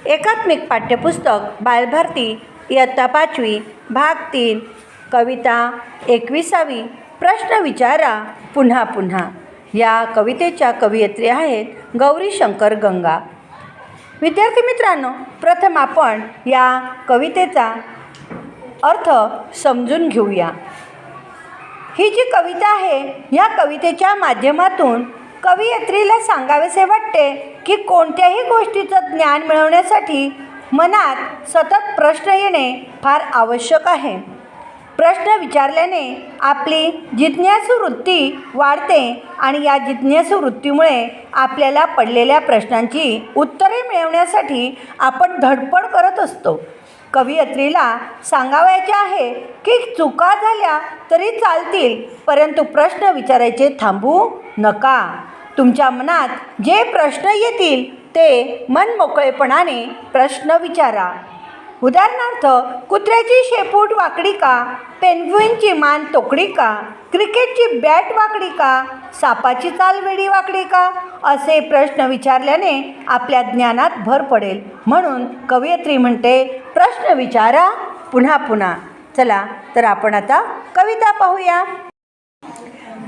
एकात्मिक पाठ्यपुस्तक बालभारती इयत्ता 5वी भाग 3 कविता 21वी प्रश्न विचारा पुन्हा पुन्हा। या कवितेच्या कवयित्री आहेत गौरी शंकर गंगा। विद्यार्थी मित्रांनो, प्रथम आपण या कवितेचा अर्थ समजून घेऊया। ही जी कविता आहे, या कवितेच्या माध्यमातून कवयित्रीला सांगावेसे वाटते की कोणत्याही गोष्टीचं ज्ञान मिळवण्यासाठी मनात सतत प्रश्न येणे फार आवश्यक आहे। प्रश्न विचारल्याने आपली जिज्ञासू वृत्ती वाढते आणि या जिज्ञासू वृत्तीमुळे आपल्याला पडलेल्या प्रश्नांची उत्तरे मिळवण्यासाठी आपण धडपड करत असतो। कवयित्रीला सांगावयाचे आहे की चुका झाल्या तरी चालतील, परंतु प्रश्न विचारायचे थांबवू नका। तुमच्या मनात जे प्रश्न येतील ते मनमोकळेपणाने प्रश्न विचारा। उदाहरणार्थ, कुत्र्याची शेपूट वाकडी का, पेंग्विनची मान तोकडी का, क्रिकेटची बॅट वाकडी का, सापाची चाल वेडी वाकडी का, असे प्रश्न विचारल्याने आपल्या ज्ञानात भर पडेल। म्हणून कवयित्री म्हणते, प्रश्न विचारा पुन्हा पुन्हा। चला तर आपण आता कविता पाहूया।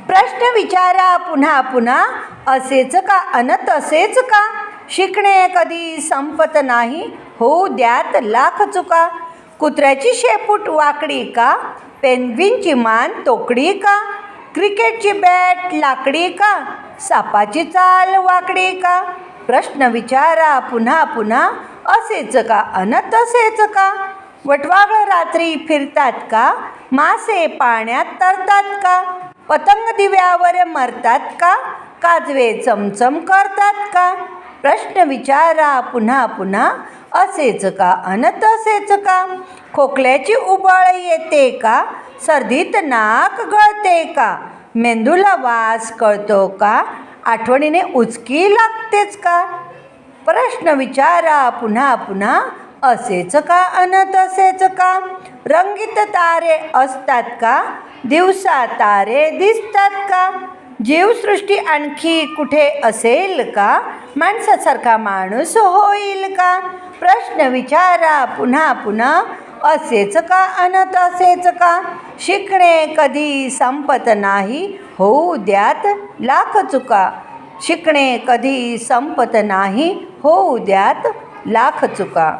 प्रश्न विचारा पुन्हा पुन्हा, असेच का अन तसेच का, शिकणे कधी संपत नाही, होऊ द्यात लाख चुका। कुत्र्याची शेपूट वाकडी का, पेंग्विनची मान तोकडी का, क्रिकेटची बॅट लाकडी का, सापाची चाल वाकडी का। प्रश्न विचारा पुन्हा पुन्हा, असेच का अन तसेच का, वटवाघळ रात्री फिरतात का, मासे पाण्यात तरतात का, पतंग दिव्यावर मरतात का, काजवे चमचम करतात का। प्रश्न विचारा पुन्हा पुन्हा, असेच का अन तसेच का, खोकल्याची उबळ येते का, सर्दीत नाक गळते का, मेंदूला वास कळतो का, आठवणीने उचकी लागतेच का। प्रश्न विचारा पुन्हा पुन्हा, असेच का अन तसेच का, रंगीत तारे असतात का, दिवसा तारे दिसतात का, जीवसृष्टी आणखी कुठे असेल का, माणसासारखा माणूस होईल का। प्रश्न विचारा पुन्हा पुन्हा, असेच का अन तसेच का, शिकणे कधी संपत नाही, होऊ द्यात लाख चुका। शिकणे कधी संपत नाही, होऊ द्यात लाख चुका।